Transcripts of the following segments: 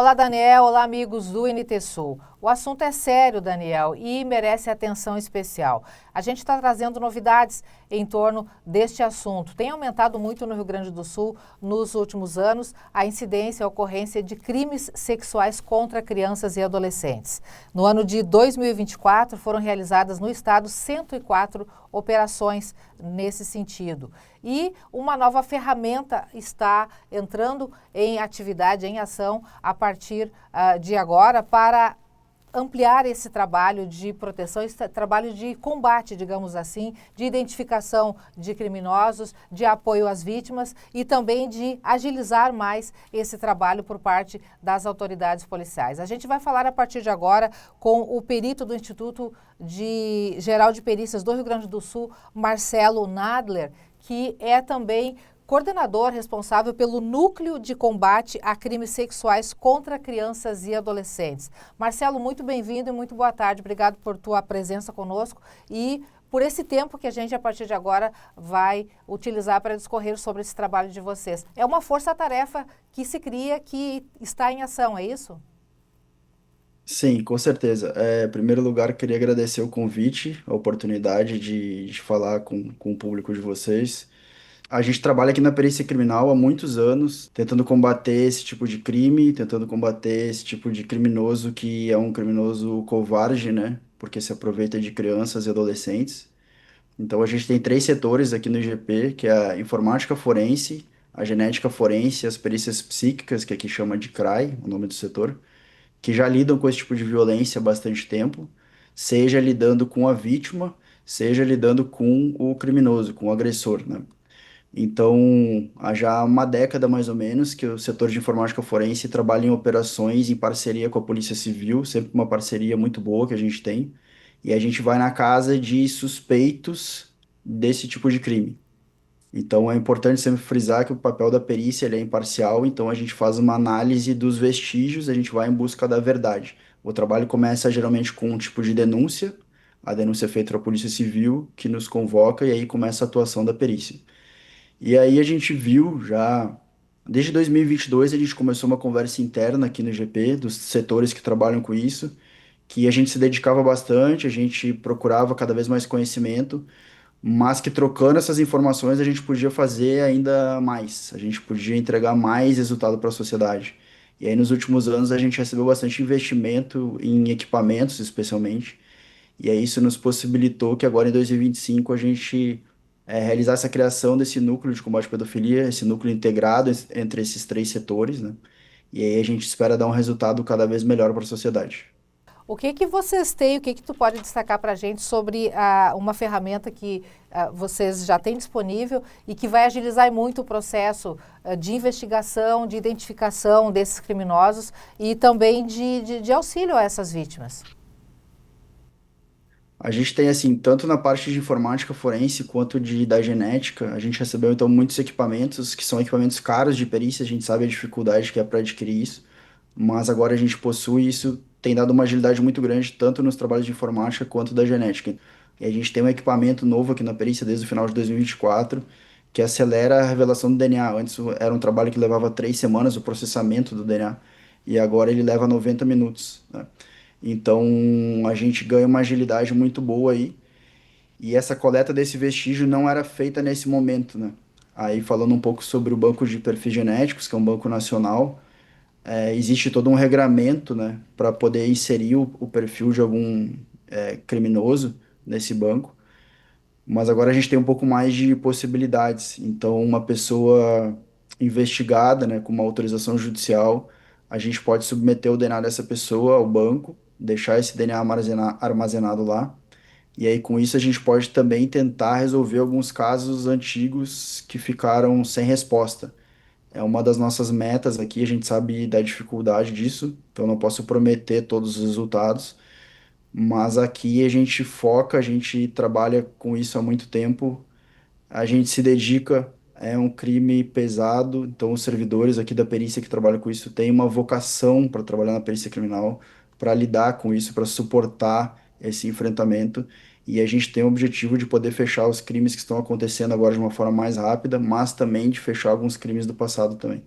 Olá, Daniel. Olá, amigos do NT Sul. O assunto é sério, Daniel, e merece atenção especial. A gente está trazendo novidades em torno deste assunto. Tem aumentado muito no Rio Grande do Sul nos últimos anos a incidência e a ocorrência de crimes sexuais contra crianças e adolescentes. No ano de 2024, foram realizadas no estado 104 operações nesse sentido. E uma nova ferramenta está entrando em atividade, em ação, a partir de agora, para ampliar esse trabalho de proteção, esse trabalho de combate, digamos assim, de identificação de criminosos, de apoio às vítimas e também de agilizar mais esse trabalho por parte das autoridades policiais. A gente vai falar a partir de agora com o perito do Instituto Geral de Perícias do Rio Grande do Sul, Marcelo Nadler, que é também coordenador responsável pelo Núcleo de Combate a Crimes Sexuais contra Crianças e Adolescentes. Marcelo, muito bem-vindo e muito boa tarde. Obrigado por tua presença conosco e por esse tempo que a gente, a partir de agora, vai utilizar para discorrer sobre esse trabalho de vocês. É uma força-tarefa que se cria, que está em ação, é isso? Sim, com certeza. Em primeiro lugar, queria agradecer o convite, a oportunidade de falar com o público de vocês. A gente trabalha aqui na perícia criminal há muitos anos, tentando combater esse tipo de crime, tentando combater esse tipo de criminoso que é um criminoso covarde, né? Porque se aproveita de crianças e adolescentes. Então a gente tem três setores aqui no IGP, que é a informática forense, a genética forense e as perícias psíquicas, que aqui chama de CRAI, o nome do setor, que já lidam com esse tipo de violência há bastante tempo, seja lidando com a vítima, seja lidando com o criminoso, com o agressor, né? Então, há já uma década mais ou menos que o setor de informática forense trabalha em operações em parceria com a Polícia Civil, sempre uma parceria muito boa que a gente tem, e a gente vai na casa de suspeitos desse tipo de crime. Então, é importante sempre frisar que o papel da perícia ele é imparcial, então a gente faz uma análise dos vestígios, a gente vai em busca da verdade. O trabalho começa geralmente com um tipo de denúncia, a denúncia é feita para a Polícia Civil, que nos convoca, e aí começa a atuação da perícia. E aí a gente viu já, desde 2022, a gente começou uma conversa interna aqui no GP, dos setores que trabalham com isso, que a gente se dedicava bastante, a gente procurava cada vez mais conhecimento, mas que trocando essas informações a gente podia fazer ainda mais, a gente podia entregar mais resultado para a sociedade. E aí nos últimos anos a gente recebeu bastante investimento em equipamentos, especialmente, e aí isso nos possibilitou que agora em 2025 a gente realizasse a criação desse núcleo de combate à pedofilia, esse núcleo integrado entre esses três setores, né? E aí a gente espera dar um resultado cada vez melhor para a sociedade. O que que vocês têm, o que que tu pode destacar para a gente sobre uma ferramenta que vocês já têm disponível e que vai agilizar muito o processo de investigação, de identificação desses criminosos e também de auxílio a essas vítimas? A gente tem, assim, tanto na parte de informática forense quanto da genética, a gente recebeu, então, muitos equipamentos, que são equipamentos caros de perícia, a gente sabe a dificuldade que é para adquirir isso, mas agora a gente possui isso, tem dado uma agilidade muito grande, tanto nos trabalhos de informática quanto da genética. E a gente tem um equipamento novo aqui na perícia desde o final de 2024, que acelera a revelação do DNA. Antes era um trabalho que levava 3 semanas, o processamento do DNA, e agora ele leva 90 minutos, né? Então a gente ganha uma agilidade muito boa aí. E essa coleta desse vestígio não era feita nesse momento, né? Aí falando um pouco sobre o banco de perfis genéticos, que é um banco nacional, existe todo um regramento, né, para poder inserir o perfil de algum criminoso nesse banco. Mas agora a gente tem um pouco mais de possibilidades. Então, uma pessoa investigada, né, com uma autorização judicial, a gente pode submeter o DNA dessa pessoa ao banco, deixar esse DNA armazenado lá. E aí, com isso, a gente pode também tentar resolver alguns casos antigos que ficaram sem resposta. É uma das nossas metas aqui, a gente sabe da dificuldade disso, então não posso prometer todos os resultados, mas aqui a gente foca, a gente trabalha com isso há muito tempo, a gente se dedica, é um crime pesado, então os servidores aqui da perícia que trabalham com isso têm uma vocação para trabalhar na perícia criminal, para lidar com isso, para suportar esse enfrentamento. E a gente tem o objetivo de poder fechar os crimes que estão acontecendo agora de uma forma mais rápida, mas também de fechar alguns crimes do passado também.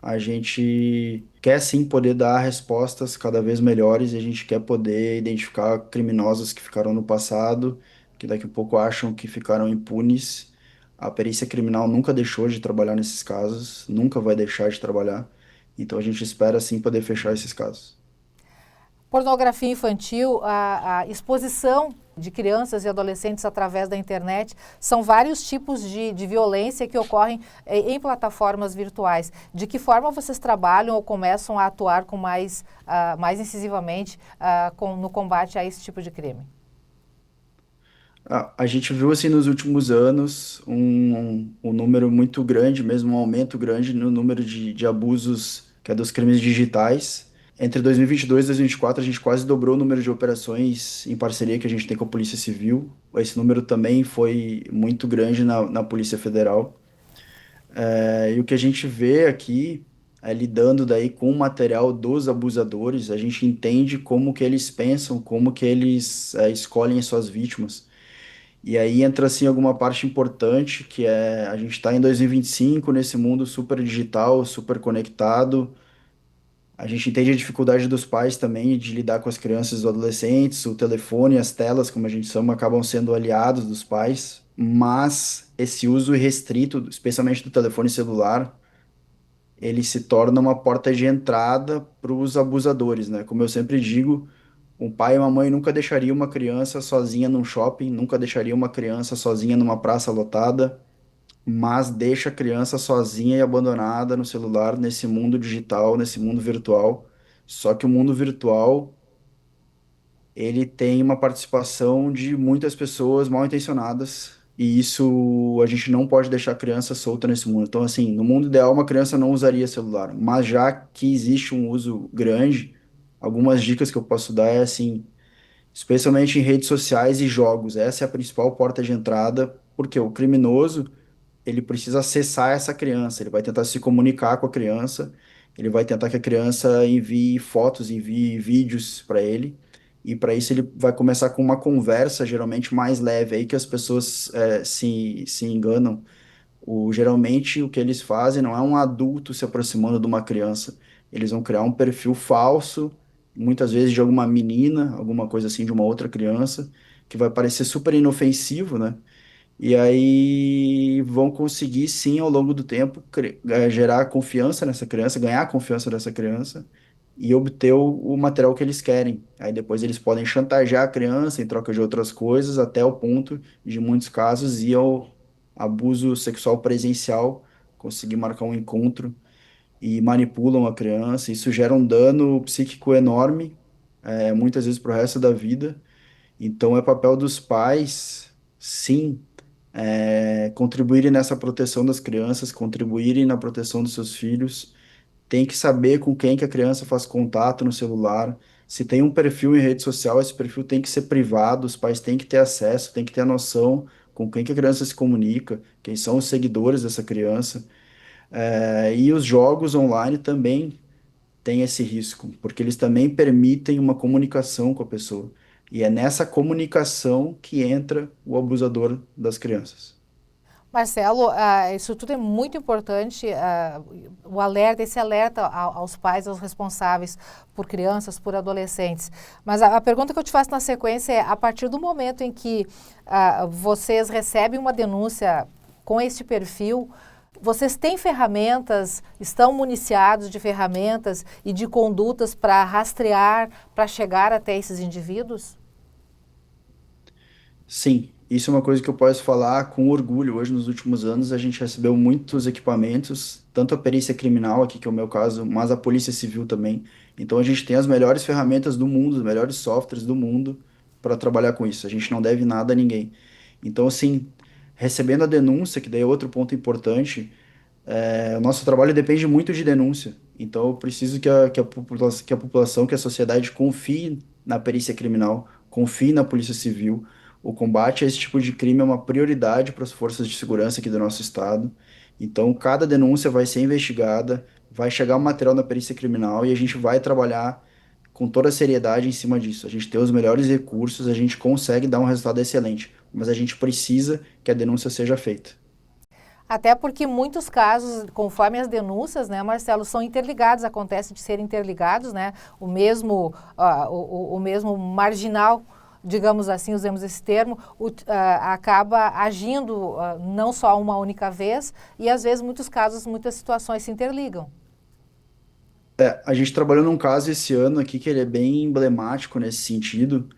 A gente quer sim poder dar respostas cada vez melhores e a gente quer poder identificar criminosos que ficaram no passado, que daqui a pouco acham que ficaram impunes. A perícia criminal nunca deixou de trabalhar nesses casos, nunca vai deixar de trabalhar. Então a gente espera sim poder fechar esses casos. Pornografia infantil, a exposição de crianças e adolescentes através da internet, são vários tipos de violência que ocorrem em plataformas virtuais. De que forma vocês trabalham ou começam a atuar com mais incisivamente no combate a esse tipo de crime? A gente viu assim nos últimos anos um número muito grande, mesmo um aumento grande no número de abusos que é dos crimes digitais. Entre 2022 e 2024, a gente quase dobrou o número de operações em parceria que a gente tem com a Polícia Civil. Esse número também foi muito grande na Polícia Federal. E o que a gente vê aqui é lidando daí com o material dos abusadores, a gente entende como que eles pensam, como que eles escolhem as suas vítimas. E aí entra assim alguma parte importante, que é a gente está em 2025 nesse mundo super digital, super conectado. A gente entende a dificuldade dos pais também de lidar com as crianças e os adolescentes, o telefone, as telas, como a gente chama, acabam sendo aliados dos pais, mas esse uso irrestrito, especialmente do telefone celular, ele se torna uma porta de entrada para os abusadores, né? Como eu sempre digo, um pai e uma mãe nunca deixaria uma criança sozinha num shopping, nunca deixaria uma criança sozinha numa praça lotada, mas deixa a criança sozinha e abandonada no celular, nesse mundo digital, nesse mundo virtual. Só que o mundo virtual, ele tem uma participação de muitas pessoas mal intencionadas, e isso a gente não pode deixar a criança solta nesse mundo. Então, assim, no mundo ideal, uma criança não usaria celular, mas já que existe um uso grande, algumas dicas que eu posso dar é assim, especialmente em redes sociais e jogos. Essa é a principal porta de entrada, porque o criminoso, ele precisa acessar essa criança, ele vai tentar se comunicar com a criança, ele vai tentar que a criança envie fotos, envie vídeos para ele, e para isso ele vai começar com uma conversa geralmente mais leve, aí que as pessoas se enganam. Geralmente o que eles fazem não é um adulto se aproximando de uma criança, eles vão criar um perfil falso, muitas vezes de alguma menina, alguma coisa assim, de uma outra criança, que vai parecer super inofensivo, né? E aí vão conseguir, sim, ao longo do tempo, gerar confiança nessa criança, ganhar a confiança dessa criança e obter o material que eles querem. Aí depois eles podem chantagear a criança em troca de outras coisas, até o ponto de, em muitos casos, ir ao abuso sexual presencial, conseguir marcar um encontro e manipulam a criança. Isso gera um dano psíquico enorme, muitas vezes para o resto da vida. Então é papel dos pais, sim, contribuírem nessa proteção das crianças, contribuírem na proteção dos seus filhos. Tem que saber com quem que a criança faz contato no celular. Se tem um perfil em rede social, esse perfil tem que ser privado, os pais têm que ter acesso, têm que ter a noção com quem que a criança se comunica, quem são os seguidores dessa criança. E os jogos online também têm esse risco, porque eles também permitem uma comunicação com a pessoa. E é nessa comunicação que entra o abusador das crianças. Marcelo, isso tudo é muito importante, o alerta, esse alerta aos pais, aos responsáveis por crianças, por adolescentes. Mas a pergunta que eu te faço na sequência é, a partir do momento em que vocês recebem uma denúncia com este perfil, vocês têm ferramentas, estão municiados de ferramentas e de condutas para rastrear, para chegar até esses indivíduos? Sim, isso é uma coisa que eu posso falar com orgulho. Hoje, nos últimos anos, a gente recebeu muitos equipamentos, tanto a perícia criminal, aqui que é o meu caso, mas a Polícia Civil também. Então, a gente tem as melhores ferramentas do mundo, os melhores softwares do mundo para trabalhar com isso. A gente não deve nada a ninguém. Então, assim, recebendo a denúncia, que daí é outro ponto importante, o nosso trabalho depende muito de denúncia. Então, eu preciso que a população, que a sociedade confie na perícia criminal, confie na Polícia Civil. O combate a esse tipo de crime é uma prioridade para as forças de segurança aqui do nosso estado. Então, cada denúncia vai ser investigada, vai chegar o material na perícia criminal e a gente vai trabalhar com toda a seriedade em cima disso. A gente tem os melhores recursos, a gente consegue dar um resultado excelente, mas a gente precisa que a denúncia seja feita. Até porque muitos casos, conforme as denúncias, né, Marcelo, são interligados, acontece de serem interligados, né, o mesmo marginal, digamos assim, usemos esse termo, acaba agindo não só uma única vez e às vezes muitos casos, muitas situações se interligam. A gente trabalhou num caso esse ano aqui que ele é bem emblemático nesse sentido.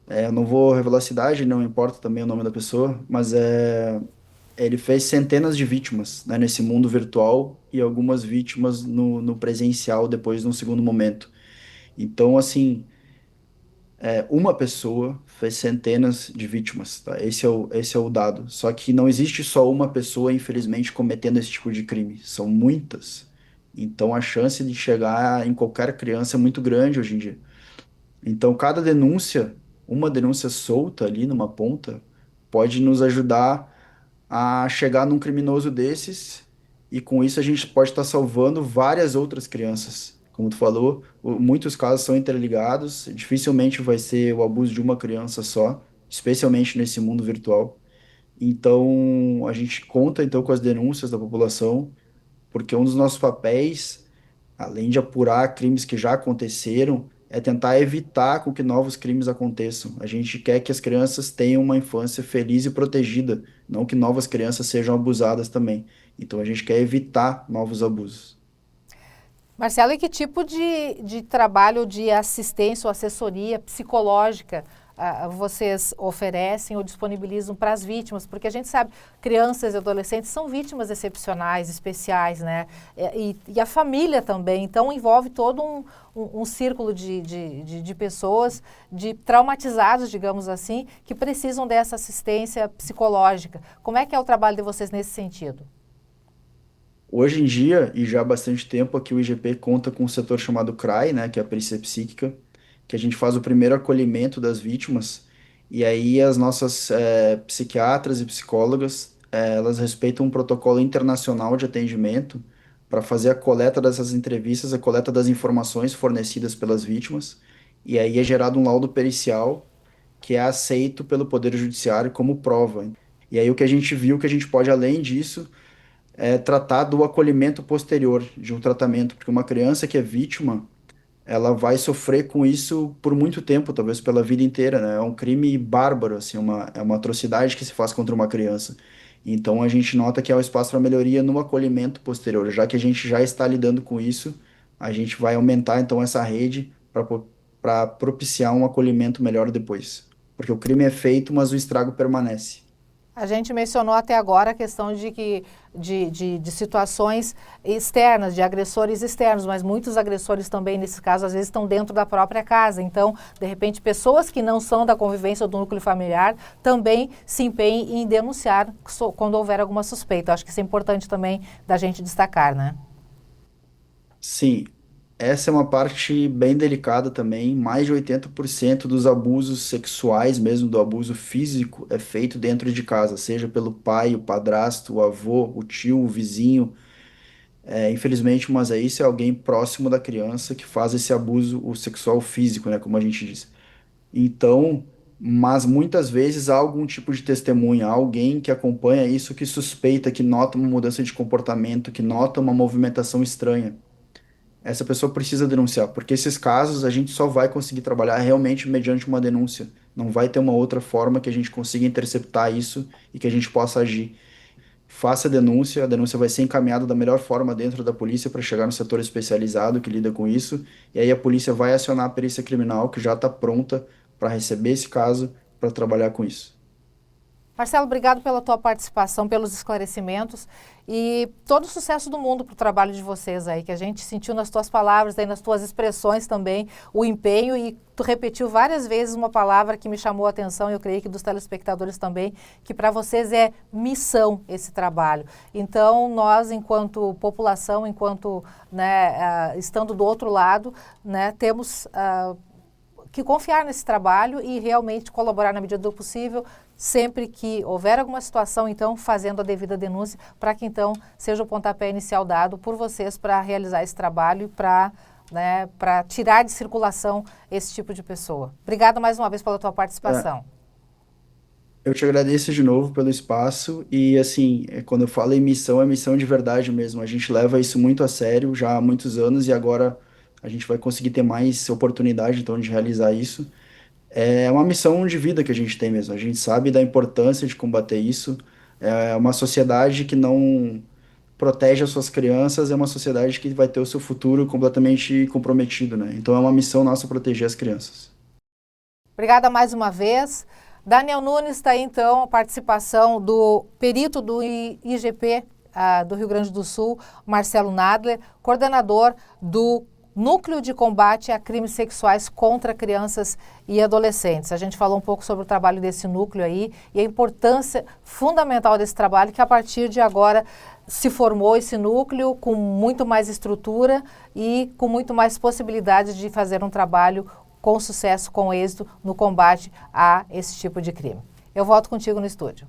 Eu não vou revelar a cidade, não importa também o nome da pessoa, mas ele fez centenas de vítimas, né, nesse mundo virtual e algumas vítimas no presencial depois, num segundo momento. Então, assim, uma pessoa fez centenas de vítimas, tá? Esse é o dado. Só que não existe só uma pessoa, infelizmente, cometendo esse tipo de crime. São muitas. Então, a chance de chegar em qualquer criança é muito grande hoje em dia. Então, cada denúncia, uma denúncia solta ali numa ponta, pode nos ajudar a chegar num criminoso desses, e com isso a gente pode estar salvando várias outras crianças. Como tu falou, muitos casos são interligados, dificilmente vai ser o abuso de uma criança só, especialmente nesse mundo virtual. Então, a gente conta então com as denúncias da população, porque um dos nossos papéis, além de apurar crimes que já aconteceram, é tentar evitar com que novos crimes aconteçam. A gente quer que as crianças tenham uma infância feliz e protegida, não que novas crianças sejam abusadas também. Então a gente quer evitar novos abusos. Marcelo, e que tipo de trabalho de assistência ou assessoria psicológica vocês oferecem ou disponibilizam para as vítimas? Porque a gente sabe, crianças e adolescentes são vítimas excepcionais, especiais, né? E a família também. Então, envolve todo um círculo de pessoas, de traumatizados, digamos assim, que precisam dessa assistência psicológica. Como é que é o trabalho de vocês nesse sentido? Hoje em dia, e já há bastante tempo, aqui o IGP conta com um setor chamado CRAI, né, que é a Perícia Psíquica, que a gente faz o primeiro acolhimento das vítimas, e aí as nossas psiquiatras e psicólogas, elas respeitam um protocolo internacional de atendimento para fazer a coleta dessas entrevistas, a coleta das informações fornecidas pelas vítimas, e aí é gerado um laudo pericial que é aceito pelo Poder Judiciário como prova. E aí o que a gente viu que a gente pode, além disso, tratar do acolhimento posterior de um tratamento, porque uma criança que é vítima, ela vai sofrer com isso por muito tempo, talvez pela vida inteira, né? É um crime bárbaro, assim, é uma atrocidade que se faz contra uma criança. Então a gente nota que há um espaço para melhoria no acolhimento posterior, já que a gente já está lidando com isso, a gente vai aumentar então essa rede para propiciar um acolhimento melhor depois. Porque o crime é feito, mas o estrago permanece. A gente mencionou até agora a questão de situações externas, de agressores externos, mas muitos agressores também, nesse caso, às vezes estão dentro da própria casa. Então, de repente, pessoas que não são da convivência do núcleo familiar também se empenhem em denunciar quando houver alguma suspeita. Eu acho que isso é importante também da gente destacar, né? Sim, essa é uma parte bem delicada também. Mais de 80% dos abusos sexuais, mesmo do abuso físico, é feito dentro de casa, seja pelo pai, o padrasto, o avô, o tio, o vizinho. Infelizmente, mas isso é alguém próximo da criança que faz esse abuso o sexual físico, né, como a gente diz. Então, mas muitas vezes há algum tipo de testemunha, há alguém que acompanha isso, que suspeita, que nota uma mudança de comportamento, que nota uma movimentação estranha. Essa pessoa precisa denunciar, porque esses casos a gente só vai conseguir trabalhar realmente mediante uma denúncia. Não vai ter uma outra forma que a gente consiga interceptar isso e que a gente possa agir. Faça a denúncia vai ser encaminhada da melhor forma dentro da polícia para chegar no setor especializado que lida com isso, e aí a polícia vai acionar a perícia criminal que já está pronta para receber esse caso, para trabalhar com isso. Marcelo, obrigado pela tua participação, pelos esclarecimentos e todo o sucesso do mundo para o trabalho de vocês aí, que a gente sentiu nas tuas palavras, aí nas tuas expressões também, o empenho e tu repetiu várias vezes uma palavra que me chamou a atenção e eu creio que dos telespectadores também, que para vocês é missão esse trabalho. Então, nós, enquanto população, enquanto, né, estando do outro lado, né, temos que confiar nesse trabalho e realmente colaborar na medida do possível, sempre que houver alguma situação, então, fazendo a devida denúncia, para que, então, seja o pontapé inicial dado por vocês para realizar esse trabalho e para, né, para tirar de circulação esse tipo de pessoa. Obrigada mais uma vez pela tua É, participação. Eu te agradeço de novo pelo espaço e, assim, quando eu falo em missão, é missão de verdade mesmo. A gente leva isso muito a sério já há muitos anos e agora a gente vai conseguir ter mais oportunidade, então, de realizar isso. É uma missão de vida que a gente tem mesmo. A gente sabe da importância de combater isso. É uma sociedade que não protege as suas crianças, é uma sociedade que vai ter o seu futuro completamente comprometido, né? Então é uma missão nossa proteger as crianças. Obrigada mais uma vez. Daniel Nunes está aí, então, a participação do perito do IGP do Rio Grande do Sul, Marcelo Nadler, coordenador do Núcleo de Combate a Crimes Sexuais contra Crianças e Adolescentes. A gente falou um pouco sobre o trabalho desse núcleo aí e a importância fundamental desse trabalho, que a partir de agora se formou esse núcleo com muito mais estrutura e com muito mais possibilidade de fazer um trabalho com sucesso, com êxito no combate a esse tipo de crime. Eu volto contigo no estúdio.